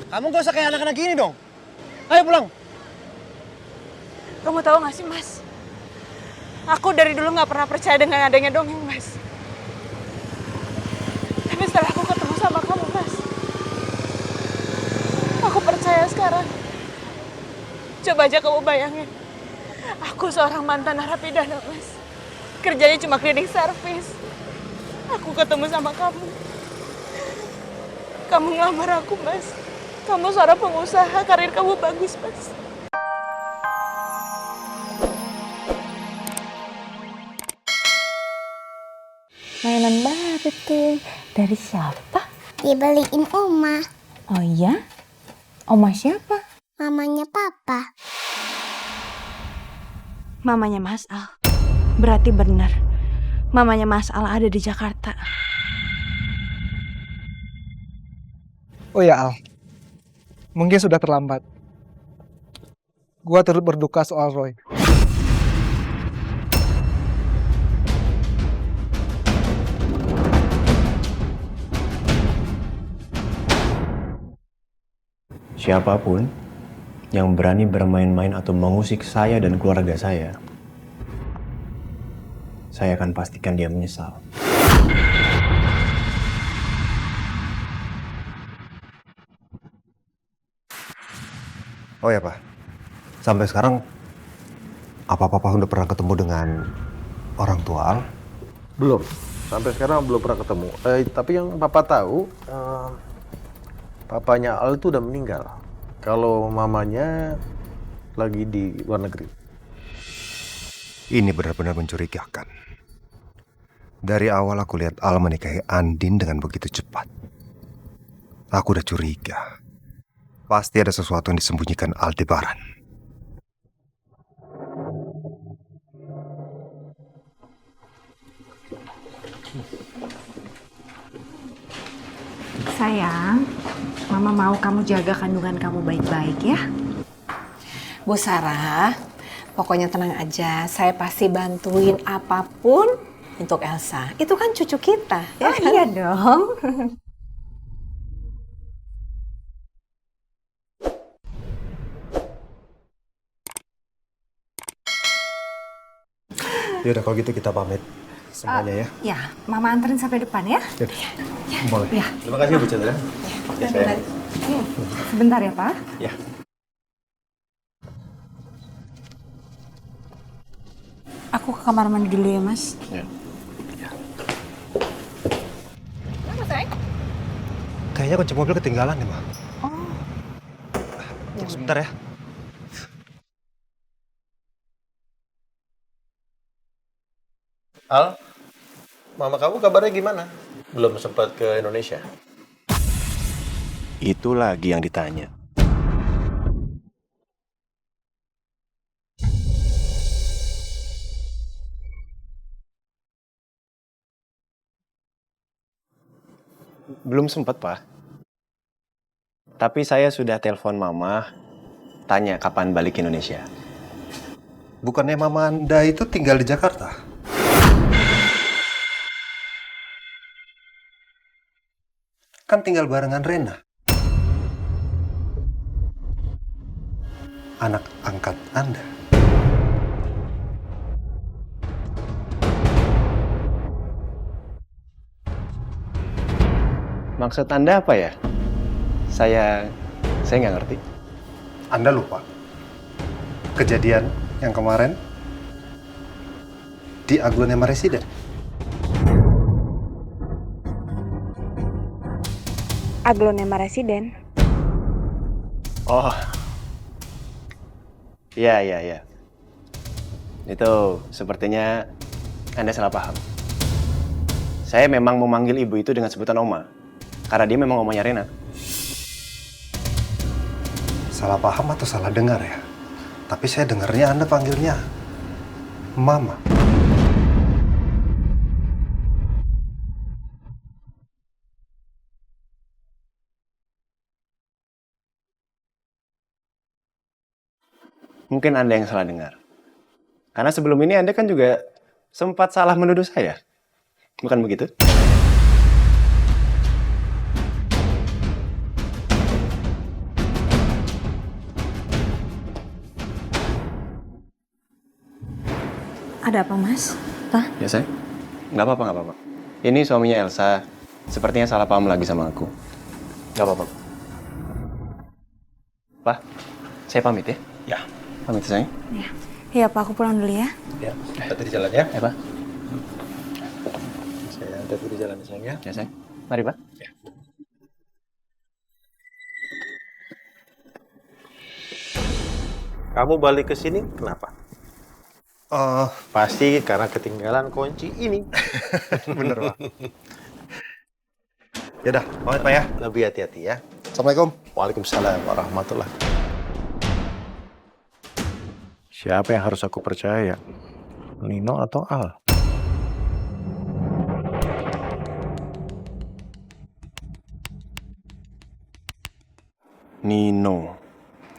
Kamu gak usah kayak anak-anak gini dong. Ayo pulang. Kamu tahu gak sih, Mas? Aku dari dulu gak pernah percaya dengan adanya dongeng, Mas. Tapi setelah aku ketemu sama kamu, Mas, aku percaya sekarang. Coba aja kamu bayangin. Aku seorang mantan narapidana, Mas. Kerjanya cuma cleaning service. Aku ketemu sama kamu. Kamu ngelamar aku, Mas. Kamu seorang pengusaha, karir kamu bagus, Mas. Mainan baru tuh. Dari siapa? Dibeliin Oma, Oh iya? Oma siapa? mamanya Papa. Mamanya Mas Al. Berarti benar. Mamanya Mas Al ada di Jakarta. Oh ya Al, mungkin sudah terlambat. Gua turut berduka soal Roy. Siapapun yang berani bermain-main atau mengusik saya dan keluarga saya akan pastikan dia menyesal. Oh ya Pak, sampai sekarang apa Papa udah pernah ketemu dengan orang tua Al? Belum. Sampai sekarang belum pernah ketemu. Tapi yang Papa tahu, papanya Al itu udah meninggal. Kalau mamanya lagi di luar negeri. Ini benar-benar mencurigakan. Dari awal aku lihat Al menikahi Andin dengan begitu cepat. Aku udah curiga. Pasti ada sesuatu yang disembunyikan Aldebaran. Sayang, Mama mau kamu jaga kandungan kamu baik-baik ya. Bu Sarah, pokoknya tenang aja. Saya pasti bantuin apapun untuk Elsa. Itu kan cucu kita, ya kan? Iya dong. Ya udah kalau gitu kita pamit semuanya ya. Ya, Mama anterin sampai depan ya. Boleh. Ya. Terima kasih Bu Chandra. Ya, saya. Sebentar ya, Pak. Ya. Aku ke kamar mandi dulu ya, Mas. Ya. Kayaknya kunci mobil ketinggalan nih, Ma. Tunggu sebentar ya. Al, mama kamu kabarnya gimana? Belum sempat ke Indonesia? Itu lagi yang ditanya. Belum sempat, Pak. Tapi saya sudah telepon Mama, tanya kapan balik ke Indonesia. Bukannya Mama Anda itu tinggal di Jakarta? Kan tinggal barengan Rena. Anak angkat Anda. Maksud Anda apa ya? Saya nggak ngerti. Anda lupa kejadian yang kemarin di Aglonema Residen. Aglonema Residen. Oh, iya. Itu sepertinya Anda salah paham. Saya memang memanggil ibu itu dengan sebutan Oma, karena dia memang omanya Rena. Salah paham atau salah dengar ya? Tapi saya dengarnya Anda panggilnya Mama. Mungkin Anda yang salah dengar. Karena sebelum ini Anda kan juga sempat salah menuduh saya. Bukan begitu? Ada apa, Mas? Tah? Ya, saya? Nggak apa-apa, nggak apa-apa. Ini suaminya Elsa. Sepertinya salah paham lagi sama aku. Nggak apa-apa. Pak, saya pamit ya? Ya. Pamit, sayang. Iya. Iya, Pak, aku pulang dulu ya. Ya, hati di jalan ya. Ya, Pak. Saya hati di jalan sayang ya. Ya, sayang. Mari, Pak. Ya. Kamu balik ke sini kenapa? Pasti karena ketinggalan kunci ini. Bener, Pak. Yaudah, pamit Pak ya. Lebih hati-hati ya. Assalamualaikum. Waalaikumsalam warahmatullahi. Siapa yang harus aku percaya? Nino atau Al? Nino.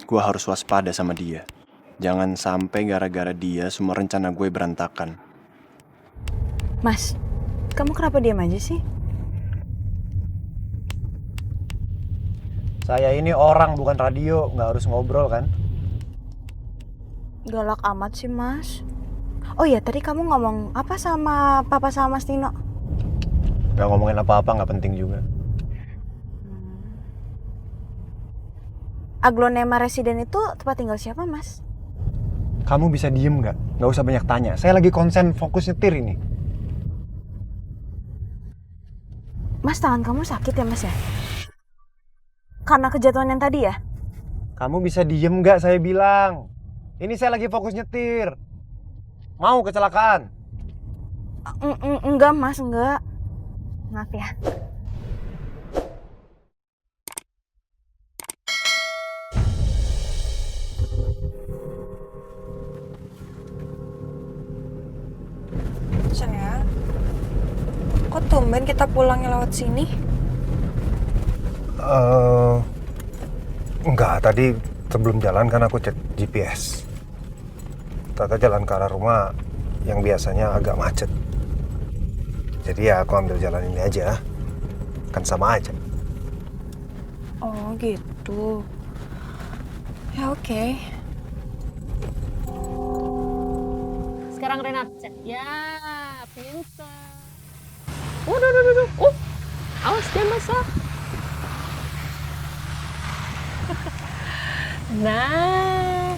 Gue harus waspada sama dia. Jangan sampai gara-gara dia semua rencana gue berantakan. Mas, kamu kenapa diam aja sih? Saya ini orang bukan radio, nggak harus ngobrol kan? Galak amat sih, Mas. Oh iya, tadi kamu ngomong apa sama Papa sama Mas Nino? Nggak ngomongin apa-apa, nggak penting juga. Aglonema Residen itu tempat tinggal siapa, Mas? Kamu bisa diem nggak? Nggak usah banyak tanya. Saya lagi konsen fokus nyetir ini. Mas, tangan kamu sakit ya, Mas ya? Karena kejatuhan yang tadi ya? Kamu bisa diem nggak? Saya bilang. Ini saya lagi fokus nyetir. Mau kecelakaan? Enggak, Mas, enggak. Maaf ya. Sayang, kok tumben kita pulangnya lewat sini? Enggak, tadi sebelum jalan kan aku cek GPS. Ternyata jalan ke arah rumah yang biasanya agak macet. Jadi ya aku ambil jalan ini aja. Kan sama aja. Oh gitu. Ya oke. Sekarang Renat cek. Ya, pintar. Duh. Awas dia masak. Nah,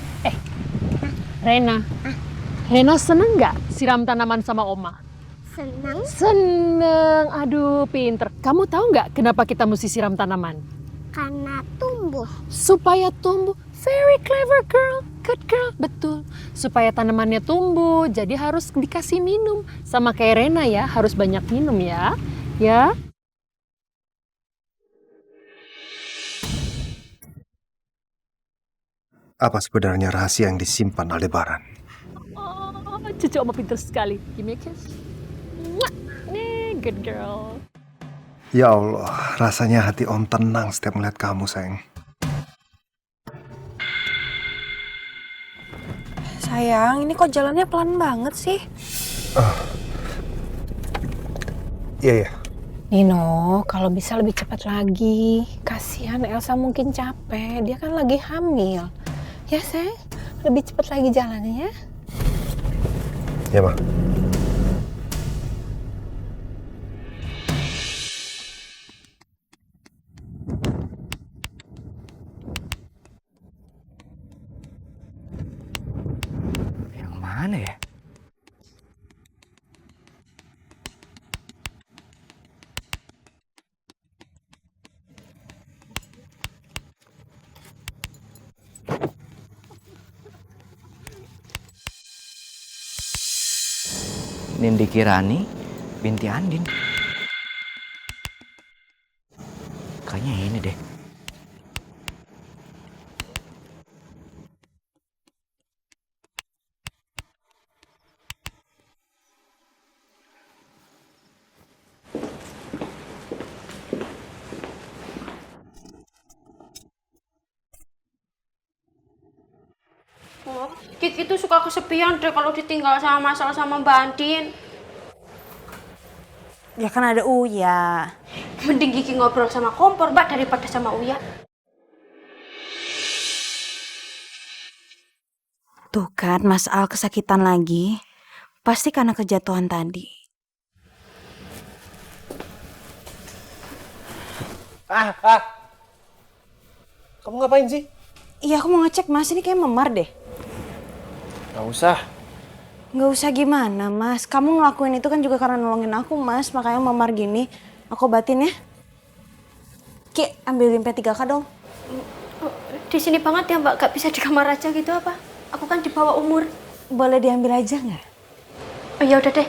Rena seneng nggak siram tanaman sama Oma? Senang. Seneng, aduh pinter. Kamu tahu nggak kenapa kita mesti siram tanaman? Karena tumbuh. Supaya tumbuh. Very clever girl, good girl, betul. Supaya tanamannya tumbuh, jadi harus dikasih minum. Sama kayak Rena ya, harus banyak minum ya. Ya. Apa sebenarnya rahasia yang disimpan Aldebaran? Oh, cucu Oma pinter sekali. Give me a kiss. Mwah. Nih, good girl. Ya Allah, rasanya hati Om tenang setiap melihat kamu, sayang. Sayang, ini kok jalannya pelan banget sih? Iya. Nino, kalau bisa lebih cepat lagi. Kasihan Elsa mungkin capek, dia kan lagi hamil. Ya, sayang, lebih cepat lagi jalannya ya. Ya, Ma. Yang mana ya? Nindi Kirani binti Andin. Kayaknya ini deh. Kiki tuh suka kesepian deh kalau ditinggal sama Mas Al sama Mbak Andin. Ya kan ada Uya. Mending Kiki ngobrol sama kompor Mbak daripada sama Uya. Tuh kan Mas Al kesakitan lagi. Pasti karena kejatuhan tadi. Kamu ngapain sih? Iya, aku mau ngecek Mas, ini kayak memar deh. Gak usah. Nggak usah gimana Mas, kamu ngelakuin itu kan juga karena nolongin aku Mas, makanya memar gini. Aku obatin ya. Ki, ambilin P3K dong. Di sini banget ya Mbak, gak bisa di kamar aja gitu apa? Aku kan di bawah umur. Boleh diambil aja nggak? Oh ya udah deh.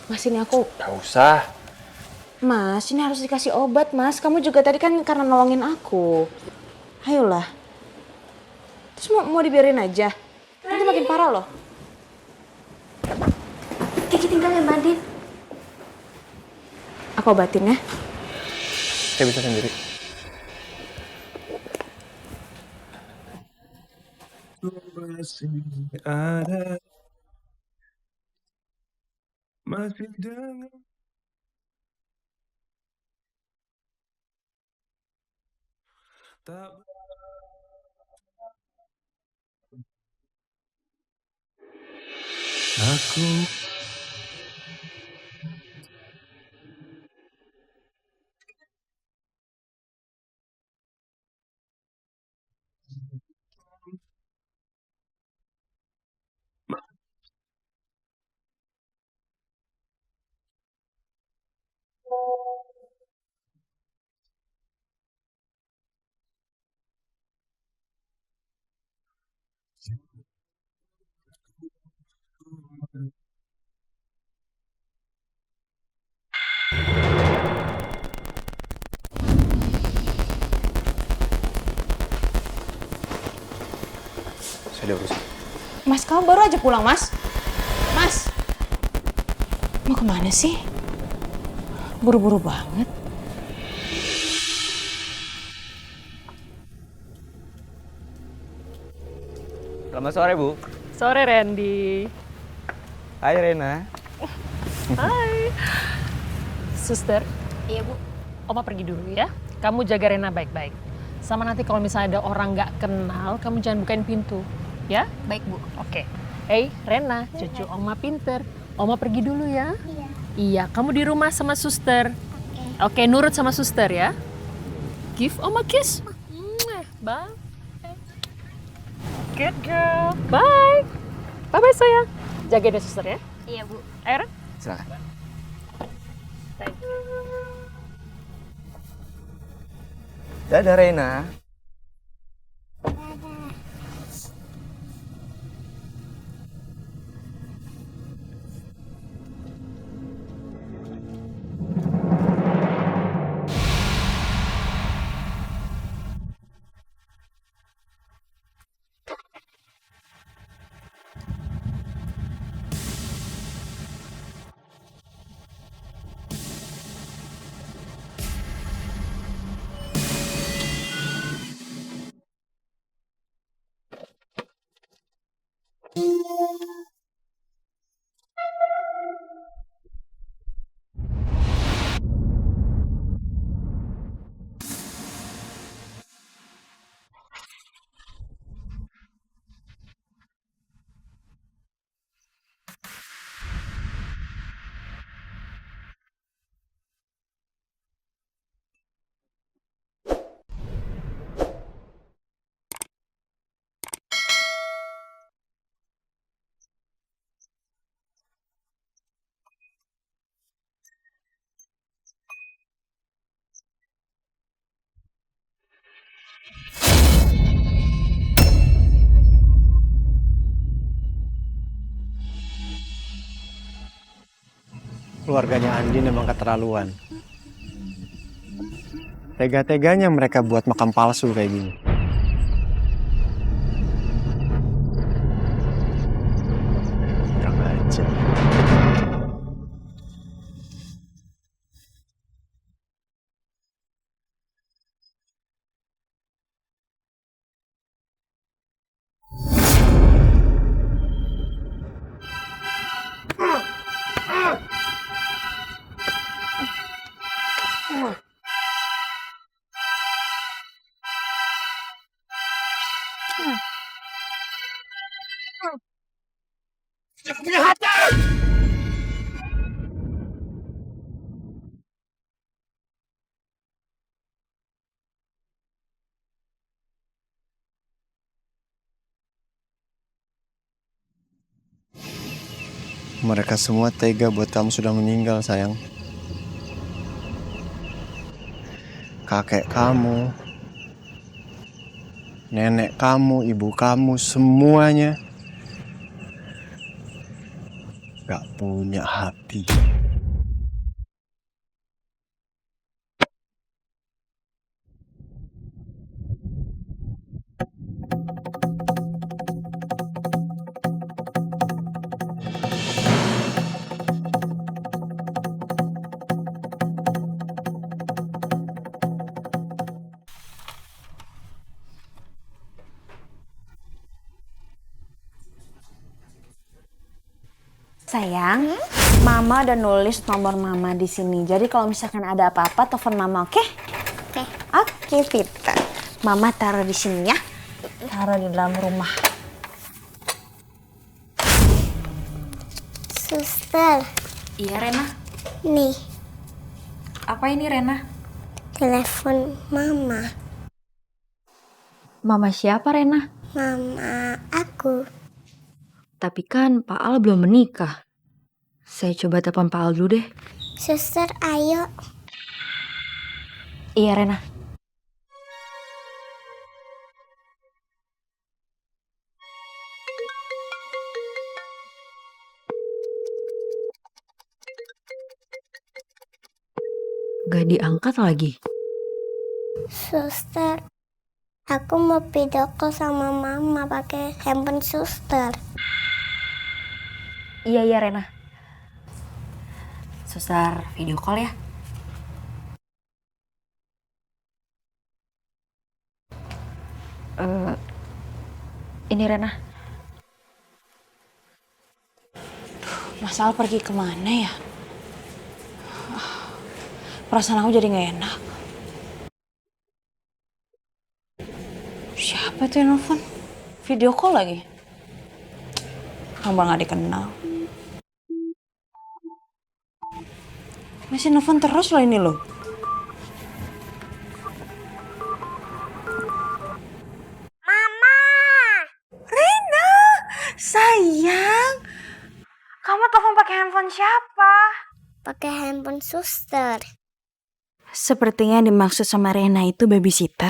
Mas, ini aku. Gak usah. Mas, ini harus dikasih obat Mas. Kamu juga tadi kan karena nolongin aku. Ayolah. Terus mau dibiarin aja? Nanti makin parah loh. Kiki tinggal ya Mbak Andin. Aku obatin ya. Saya bisa sendiri. Masih ada, masih dengan tak aku. Saya udah urusan. Mas, kamu baru aja pulang Mas. Mas, mau kemana sih? Buru-buru banget. Selamat sore, Bu. Sore Randy. Hai, Rena. Hai. Suster. Iya Bu. Oma pergi dulu ya. Kamu jaga Rena baik-baik. Sama nanti kalau misalnya ada orang nggak kenal, kamu jangan bukain pintu. Ya? Baik Bu. Oke. Hey Rena, cucu Oma pinter. Oma pergi dulu ya. Iya. Iya, kamu di rumah sama suster. Oke, nurut sama suster ya. Give Oma kiss. Bye. Good girl. Bye. Bye-bye sayang. Jagain ya suster ya. Iya Bu. Ayo Ren. Silakan. Thank you. Dadah, Rena. Keluarganya Andin emang keterlaluan. Tega-teganya mereka buat makam palsu kayak gini. Kurang ajar. Mereka semua tega buat kamu sudah meninggal, sayang. Kakek kamu, nenek kamu, ibu kamu, semuanya gak punya hati. Sayang, Mama udah nulis nomor Mama di sini. Jadi kalau misalkan ada apa-apa, telepon Mama, oke? Oke. Oke, Vita. Mama taruh di sini ya. Taruh di dalam rumah. Suster, Iya, Rena. nih Apa ini, Rena? telepon mama. Mama siapa, Rena? Mama aku. Tapi kan Pak Al belum menikah. Saya coba telepon Pak Al dulu deh. Suster, ayo. Iya, Rena. Gak diangkat lagi. Suster, aku mau video call sama mama pakai handphone suster. Iya, Rena. Suster video call ya. Ini Rena. Mas Al pergi kemana ya? Perasaan aku jadi gak enak. Siapa tuh yang nelfon? Video call lagi? Nomor gak dikenal. Masih nelfon terus loh ini loh. Mama! Rena! Sayang! Kamu telepon pakai handphone siapa? Pakai handphone suster. Sepertinya yang dimaksud sama Rena itu babysitter.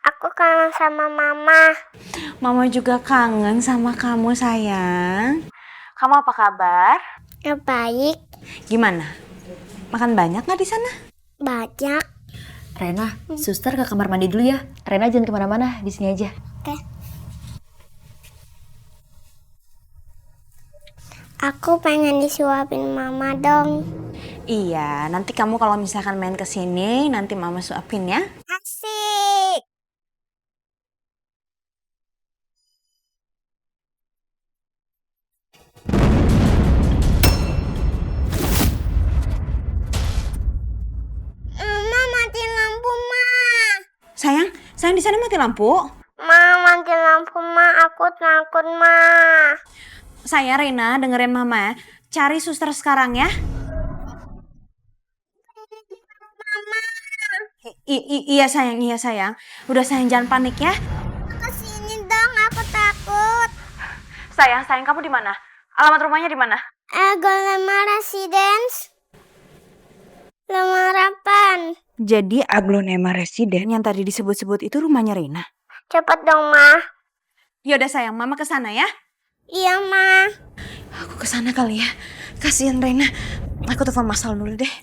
Aku kangen sama mama. Mama juga kangen sama kamu sayang. Kamu apa kabar? Ya baik. Gimana? Makan banyak nggak di sana? Banyak. Rena, suster ke kamar mandi dulu ya. Rena jangan kemana-mana, di sini aja. Oke. Aku pengen disuapin mama dong. Iya, nanti kamu kalau misalkan main ke sini, nanti Mama suapin ya. Asik. Mama mati lampu, Ma. Sayang di sana mati lampu. Ma, mati lampu, Ma. Aku takut, Ma. Saya Rena, dengerin Mama. Cari suster sekarang ya. Iya sayang. Udah sayang jangan panik ya. Kesini dong, aku takut. Sayang kamu di mana? Alamat rumahnya di mana? Aglonema Residence. Lemarapan. Jadi Aglonema Residen yang tadi disebut-sebut itu rumahnya Rena. Cepet dong, Ma. Yaudah sayang, Mama kesana ya. Iya, Ma. Aku kesana kali ya. Kasihan Rena. Aku telepon Mas Al dulu deh.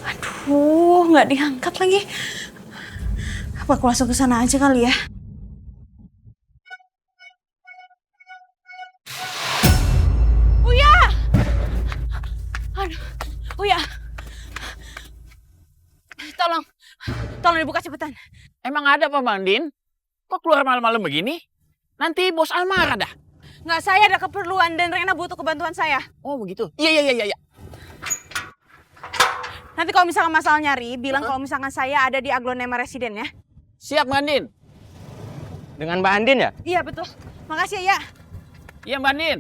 Aduh, nggak diangkat lagi. Apa aku langsung ke sana aja kali ya? Uya! Aduh, Uya. Tolong dibuka cepetan. Emang ada apa, Mbak Andin? Kok keluar malam-malam begini? Nanti bos Al marah dah. Nggak, saya ada keperluan dan Rena butuh kebantuan saya. Oh begitu? Iya. Nanti kalau misalkan Mas Al nyari, bilang kalau misalkan saya ada di Aglonema Residen ya. Siap, Mbak Andin. Dengan Mbak Andin ya? Iya, betul. Makasih ya. Iya, Mbak Andin.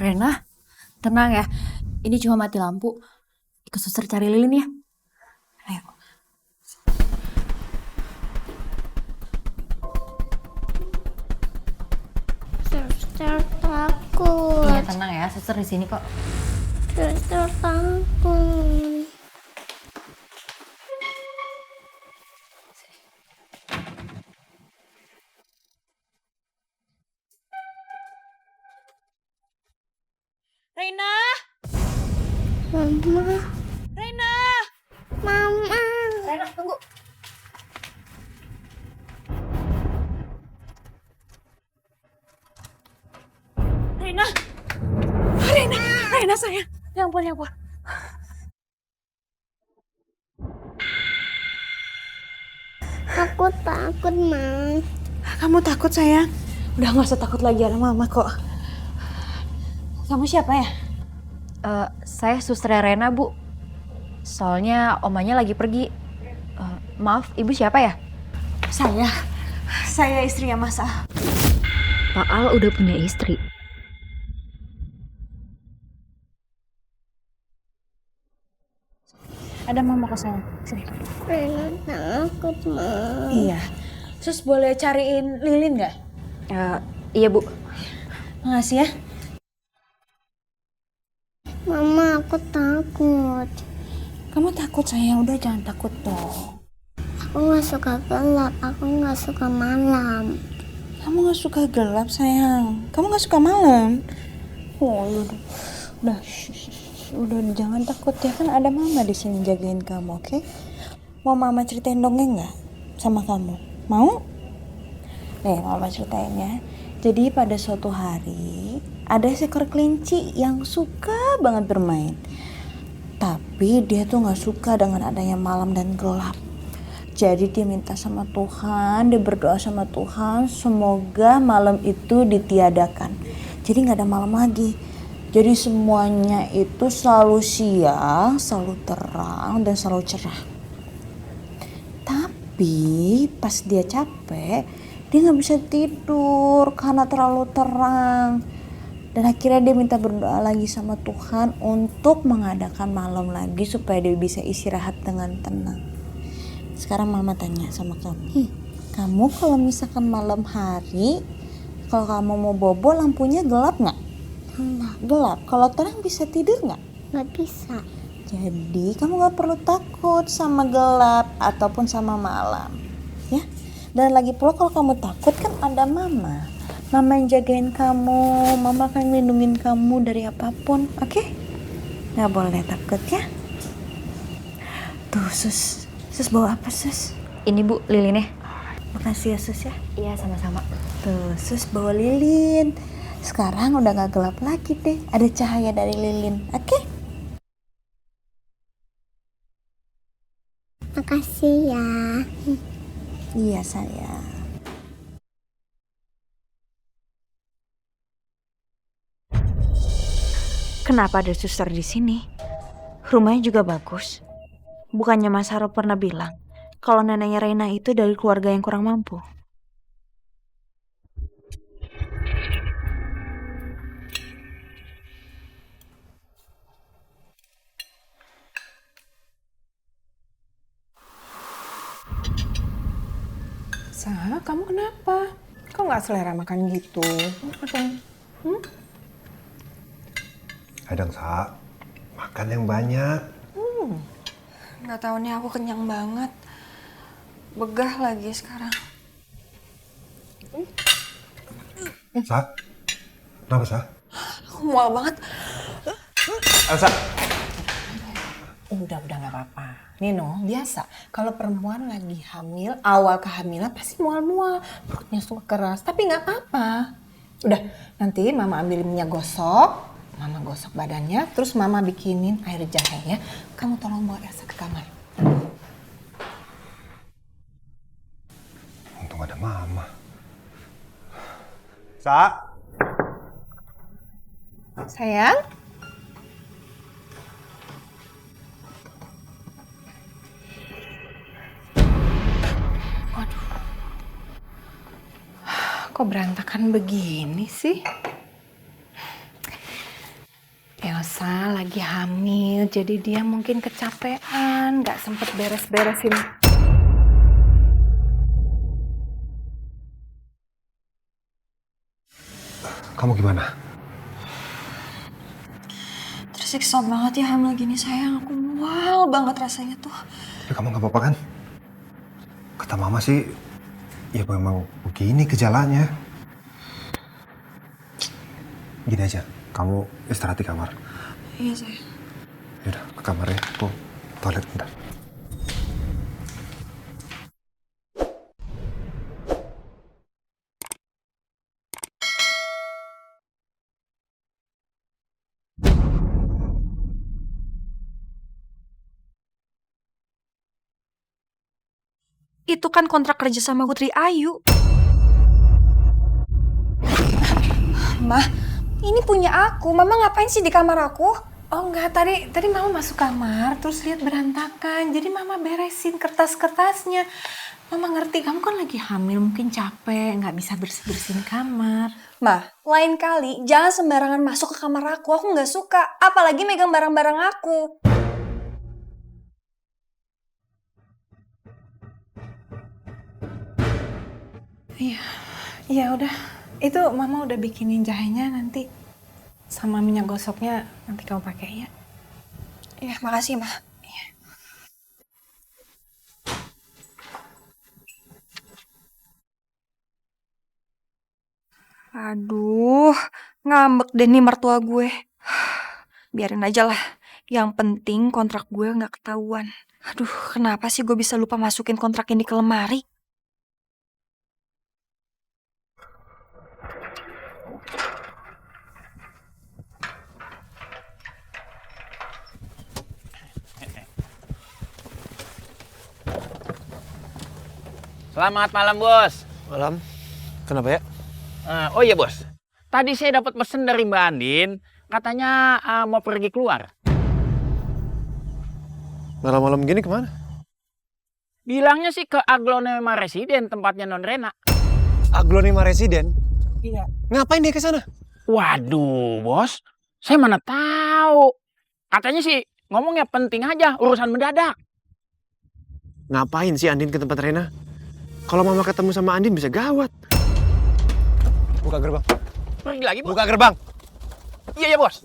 Rena, tenang ya. Ini cuma mati lampu. Ikut suster cari lilin ya. Ayo. Suster takut. Iya tenang ya, suster di sini kok. Suster takut. Reina! Mama. Reina! Mama. Rena, tunggu. Reina! Reina! Reina sayang! Ya ampun, ya ampun. Aku takut, Mas. Kamu takut sayang? Udah gak usah takut lagi, ada mama kok. Kamu siapa ya? Saya suster Rena, Bu. Soalnya omanya lagi pergi. Maaf, ibu siapa ya? Saya istrinya Mas Al. Pak Al udah punya istri. Ada mama kok sayang. Sini. Rena takut, Mas. Iya. Terus boleh cariin lilin nggak? Iya, Bu. Makasih ya. Mama, aku takut. Kamu takut sayang, udah jangan takut dong. Aku gak suka gelap, aku gak suka malam. Kamu gak suka gelap sayang, kamu gak suka malam. Oh, udah jangan takut ya, kan ada mama di sini jagain kamu, oke? Mau mama ceritain dongeng nggak sama kamu? Mau? Nih, mama ceritain ya. Jadi pada suatu hari ada seekor kelinci yang suka banget bermain. Tapi dia tuh gak suka dengan adanya malam dan gelap. Jadi dia minta sama Tuhan, dia berdoa sama Tuhan, semoga malam itu ditiadakan. Jadi gak ada malam lagi. Jadi semuanya itu selalu siang, selalu terang, dan selalu cerah. Tapi pas dia capek, dia gak bisa tidur karena terlalu terang. Dan akhirnya dia minta berdoa lagi sama Tuhan untuk mengadakan malam lagi supaya dia bisa istirahat dengan tenang. Sekarang mama tanya sama kamu. Kamu kalau misalkan malam hari, kalau kamu mau bobo lampunya gelap nggak? Gelap. Kalau terang bisa tidur nggak? Nggak bisa. Jadi kamu nggak perlu takut sama gelap ataupun sama malam, ya. Dan lagi pula kalau kamu takut kan ada mama. Mama yang jagain kamu, mama akan melindungi kamu dari apapun, oke? Nggak boleh takut ya. Tuh sus bawa apa sus? Ini Bu, lilinnya. Makasih ya sus ya. Iya, sama-sama. Tuh sus bawa lilin. Sekarang udah gak gelap lagi deh, ada cahaya dari lilin, oke? Makasih ya. Iya sayang. Kenapa ada suster di sini? Rumahnya juga bagus. Bukannya Mas Haro pernah bilang kalau neneknya Reina itu dari keluarga yang kurang mampu. Sa, kamu kenapa? Kok nggak selera makan gitu? Kadang, Sa, makan yang banyak. Nggak tahu nih, aku kenyang banget. Begah lagi sekarang. Sa, kenapa, Sa? Aku mual banget. Elsa. Udah nggak apa-apa. Nino, biasa. Kalau perempuan lagi hamil, awal kehamilan pasti mual-mual. Perutnya suka keras, tapi nggak apa-apa. Udah, nanti mama ambil minyak gosok. Mama gosok badannya, terus mama bikinin air jahe ya. Kamu tolong bawa Elsa ke kamar. Untung ada mama. Sa. Sayang? Waduh. Kok berantakan begini sih? lagi hamil, jadi dia mungkin kecapean, nggak sempet beres-beresin. Kamu gimana? Tersiksa banget ya hamil gini sayang. Aku mual banget rasanya tuh. Ya kamu nggak apa-apa kan? Kata mama sih, ya memang begini gejalanya. Gini aja, kamu istirahat di kamar. Iya sayang. Yaudah, ke kamar ya. Aku toilet bentar. Itu kan kontrak kerja sama Putri Ayu. Mah, ini punya aku. Mama ngapain sih di kamar aku? Oh enggak, tadi mama masuk kamar terus lihat berantakan. Jadi mama beresin kertas-kertasnya. Mama ngerti kamu kan lagi hamil, mungkin capek, nggak bisa bersih-bersihin kamar. Mah, lain kali jangan sembarangan masuk ke kamar aku. Aku nggak suka. Apalagi megang barang-barang aku. Iya, iya udah. Itu mama udah bikinin jahenya, nanti sama minyak gosoknya nanti kamu pakai ya. Iya, makasih Mah. Aduh, ngambek deh nih mertua gue. Biarin aja lah. Yang penting kontrak gue nggak ketahuan. Aduh, kenapa sih gue bisa lupa masukin kontrak ini ke lemari? Selamat malam, Bos. Malam. Kenapa ya? Oh iya, Bos. Tadi saya dapat pesan dari Mbak Andin, katanya mau pergi keluar. Malam-malam gini kemana? Bilangnya sih ke Aglonema Residen, tempatnya Non Rena. Aglonema Residen? Iya. Ngapain dia ke sana? Waduh, Bos. Saya mana tahu. Katanya sih ngomongnya penting aja, urusan mendadak. Ngapain sih Andin ke tempat Rena? Kalau mama ketemu sama Andin bisa gawat. Buka gerbang. Pergi lagi, Bos. Buka gerbang. Iya, ya, Bos.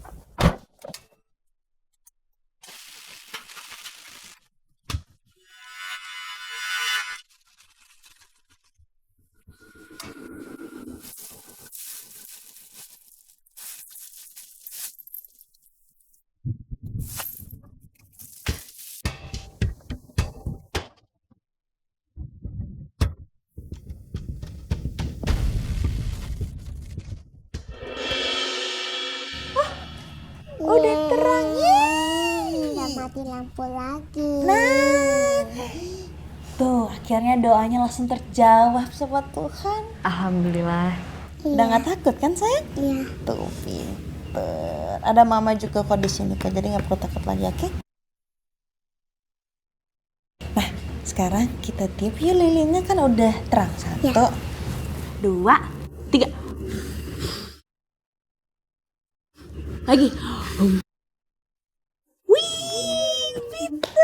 Udah terang ya. Udah mati lampu lagi. Nah, tuh akhirnya doanya langsung terjawab sama Tuhan. Alhamdulillah. Udah nggak takut kan sayang? Iya. Tuh pinter. Ada mama juga kok di sini kok, jadi nggak perlu takut lagi, oke? Nah, sekarang kita tiup yuk lilinnya kan udah terang. 1, 2, 3. Lagi. Wih, pinter.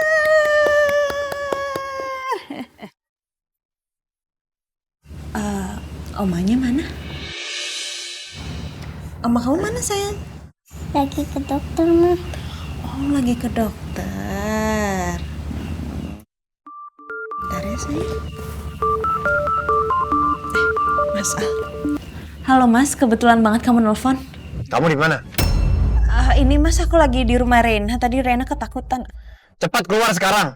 Omanya mana? Oma kamu mana sayang? Lagi ke dokter mah. Oh, lagi ke dokter. Bentar ya sayang. Mas Al. Halo Mas, kebetulan banget kamu nelfon. Kamu di mana? Ini Mas, aku lagi di rumah Rena. Tadi Rena ketakutan. Cepat keluar sekarang.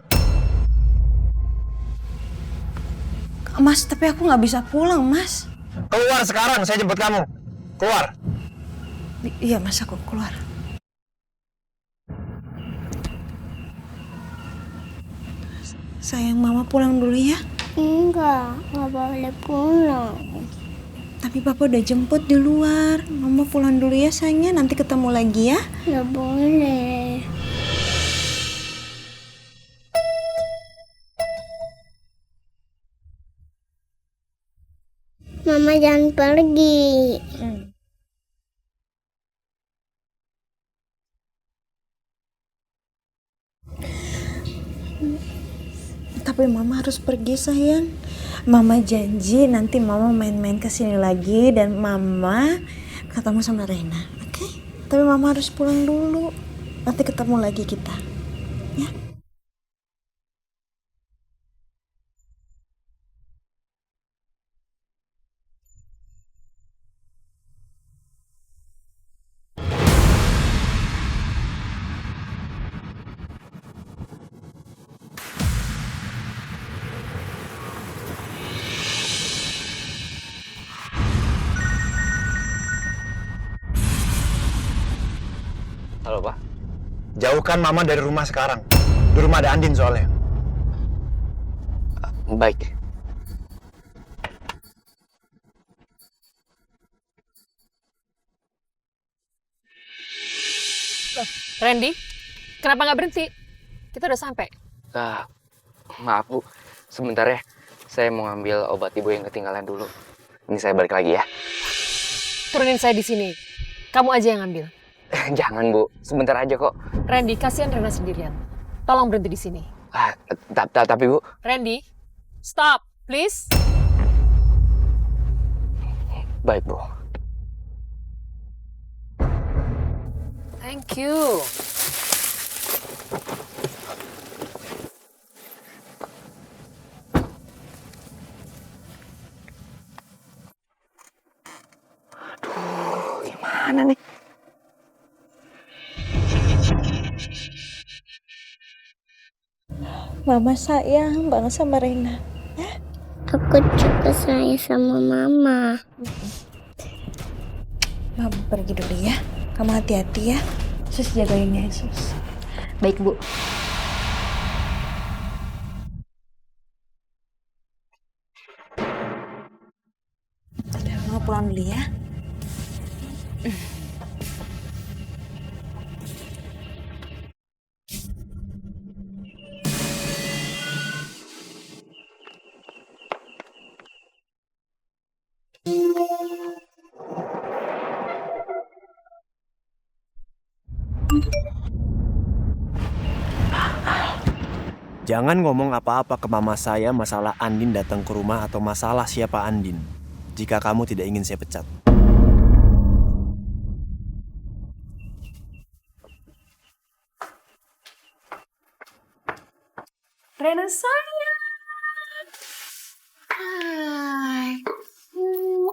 Mas, tapi aku nggak bisa pulang, Mas. Keluar sekarang, saya jemput kamu. Keluar. Iya, Mas, aku keluar. Sayang, Mama pulang dulu ya. Enggak boleh pulang. Tapi Papa udah jemput di luar. Mama pulang dulu ya sayangnya, nanti ketemu lagi ya. Nggak boleh. Mama jangan pergi. Tapi mama harus pergi sayang. Mama janji nanti mama main-main ke sini lagi dan mama ketemu sama Reina. Oke? Tapi mama harus pulang dulu. Nanti ketemu lagi kita. Ya. Halo, Pak. Jauhkan Mama dari rumah sekarang. Di rumah ada Andin soalnya. Baik. Loh, Randy, kenapa nggak berhenti? Kita udah sampai. Maaf Bu, sebentar ya. Saya mau ngambil obat ibu yang ketinggalan dulu. Ini saya balik lagi ya. Turunin saya di sini. Kamu aja yang ambil. Jangan Bu, sebentar aja kok. Randy, kasihan Rena sendirian. Tolong berhenti di sini. Tapi Bu. Randy, stop, please. Baik Bu. Thank you. Gimana nih? Mama sayang banget sama Reina. Aku juga sayang sama Mama. Mama pergi dulu ya. Kamu hati-hati ya. Sus jagain ya, Sus. Baik, Bu. Udah, mau pulang dulu ya. Jangan ngomong apa-apa ke mama saya masalah Andin datang ke rumah atau masalah siapa Andin. Jika kamu tidak ingin saya pecat. Rena sayang. Hai.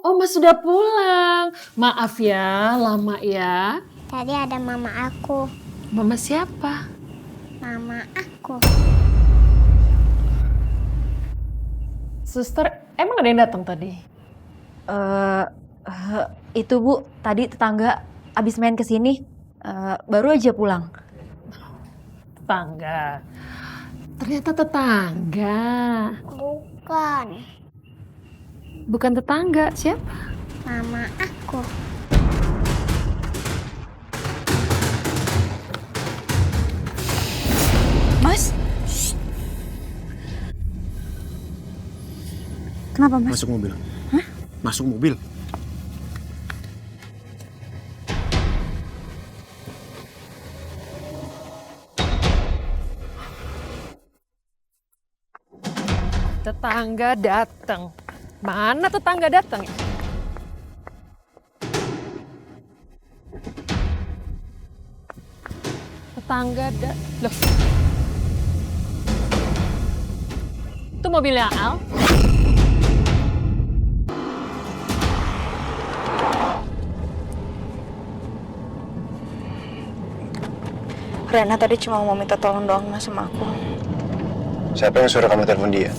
Oma sudah pulang. Maaf ya, lama ya. Tadi ada Mama aku. Mama siapa? Mama aku. Suster, emang ada yang datang tadi? Itu Bu, tadi tetangga abis main ke sini, baru aja pulang. Tetangga. Ternyata tetangga. Bukan. Bukan tetangga, siapa? Mama aku. Mas? Kenapa, Mas? Masuk mobil. Hah? Masuk mobil. Tetangga datang. Mana tetangga datang ya? Tetangga Loh. Itu mobilnya Al. Rena tadi cuma mau minta tolong doang Mas sama aku. Siapa yang suruh kamu telepon dia?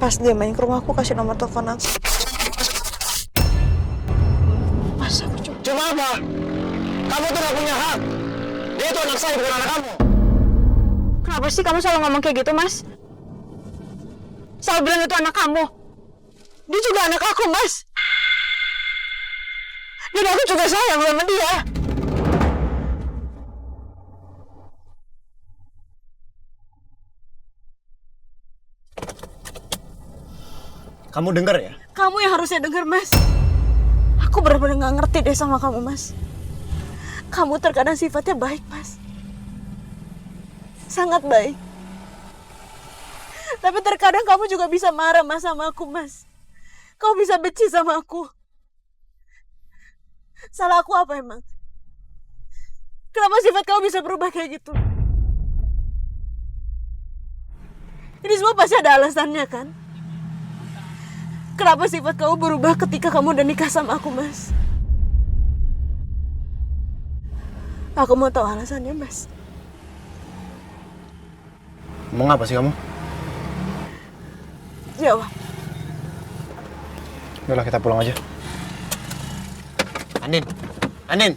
Pas dia main ke rumah aku kasih nomor telepon aku. Mas aku Cuma apa? Kamu tuh gak punya hak. Dia itu anak saya, bukan anak kamu. Kenapa sih kamu selalu ngomong kayak gitu, Mas? Selalu bilang itu anak kamu. Dia juga anak aku, Mas. Dan aku juga sayang sama dia. Kamu dengar ya? Kamu yang harusnya dengar, Mas. Aku benar-benar gak ngerti deh sama kamu, Mas. Kamu terkadang sifatnya baik, Mas. Sangat baik. Tapi terkadang kamu juga bisa marah Mas sama aku, Mas. Kamu bisa benci sama aku. Salah aku apa emang? Kenapa sifat kamu bisa berubah kayak gitu? Ini semua pasti ada alasannya kan? Kenapa sifat kamu berubah ketika kamu udah nikah sama aku, Mas? Aku mau tahu alasannya, Mas. Mau ngapa sih kamu? Jawab. Yaudah kita pulang aja. Andin, Andin.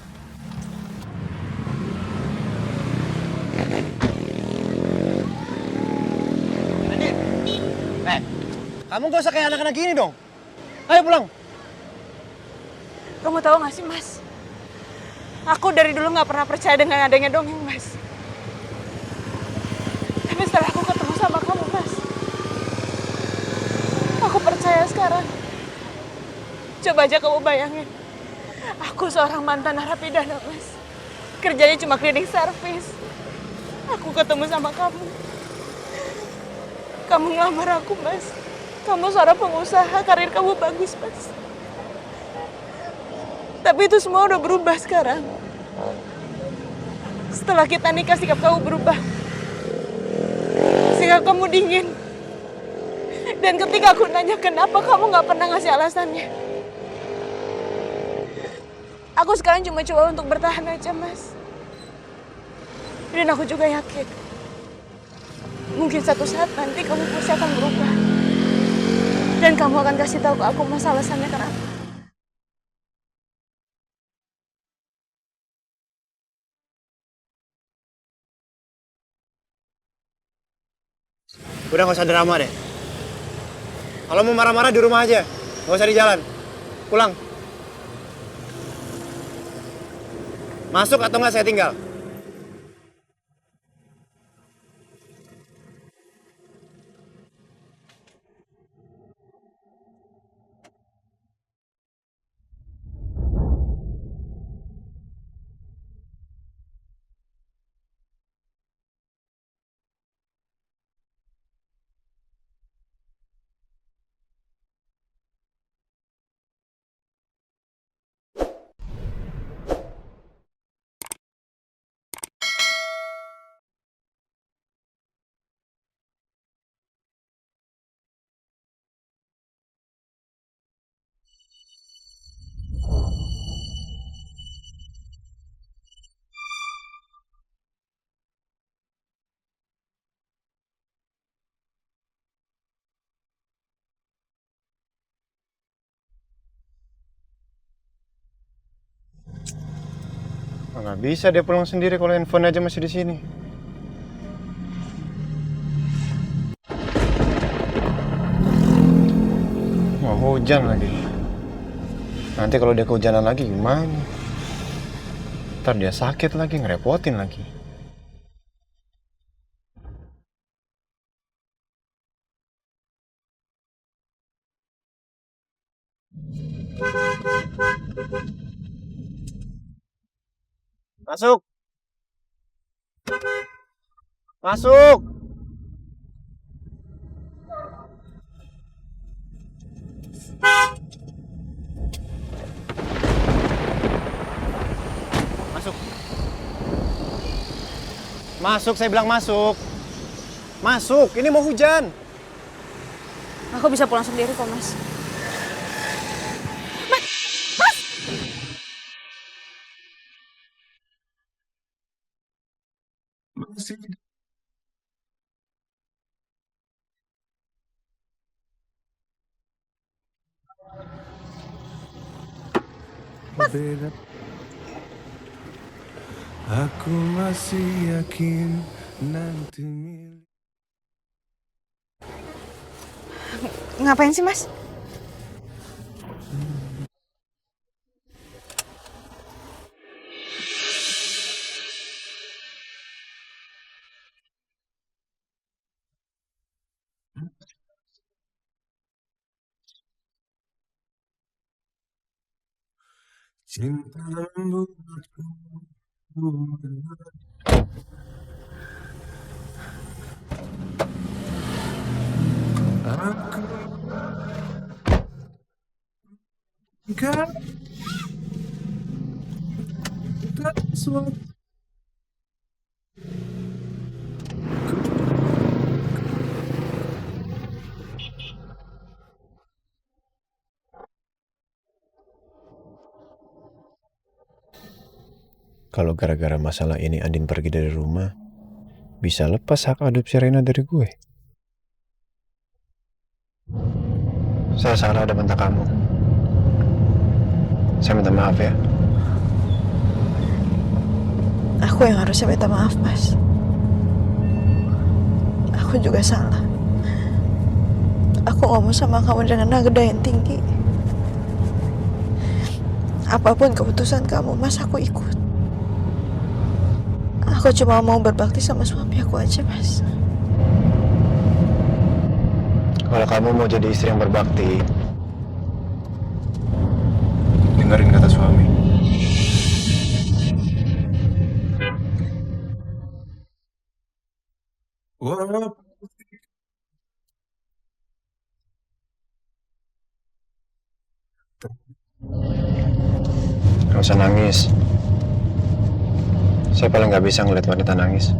Andin. Kamu gak usah kayak anak-anak gini dong. Ayo pulang. Kamu tahu gak sih, Mas? Aku dari dulu gak pernah percaya dengan adanya dongeng, Mas. Tapi setelah aku ketemu sama kamu, Mas, aku percaya sekarang. Coba aja kamu bayangin. Aku seorang mantan narapidana, Mas. Kerjanya cuma cleaning service. Aku ketemu sama kamu. Kamu ngelamar aku, Mas. Kamu seorang pengusaha, karir kamu bagus, Mas. Tapi itu semua udah berubah sekarang. Setelah kita nikah, sikap kamu berubah. Sikap kamu dingin. Dan ketika aku nanya kenapa, kamu gak pernah ngasih alasannya. Aku sekarang cuma coba untuk bertahan aja, Mas. Dan aku juga yakin, mungkin satu saat nanti kamu pasti akan berubah. Dan kamu akan kasih tahu ke aku Mas alasannya kenapa. Udah gak usah drama deh. Kalau mau marah-marah di rumah aja. Gak usah di jalan. Pulang. Masuk atau nggak saya tinggal? Nggak bisa dia pulang sendiri kalau handphone aja masih di sini. Mau hujan lagi. Nanti kalau dia kehujanan lagi gimana? Ntar dia sakit lagi, ngerepotin lagi. Masuk. Masuk. Masuk. Masuk, saya bilang masuk. Masuk, ini mau hujan. Aku bisa pulang sendiri kok, Mas. Beda. Aku masih yakin nanti milik. Ngapain sih, Mas? Cinta membuatku berlari. Bukan sesuatu. Kalau gara-gara masalah ini Andin pergi dari rumah, bisa lepas hak adopsi Rena dari gue. Saya salah ada bentak kamu. Saya minta maaf ya. Aku yang harusnya minta maaf, Mas. Aku juga salah. Aku ngomong sama kamu dengan nada yang tinggi. Apapun keputusan kamu, Mas, aku ikut. Aku cuma mau berbakti sama suami aku aja, Mas. Kalau kamu mau jadi istri yang berbakti, dengerin kata suami. Gak usah nangis. Saya paling gak bisa ngeliat wanita nangis.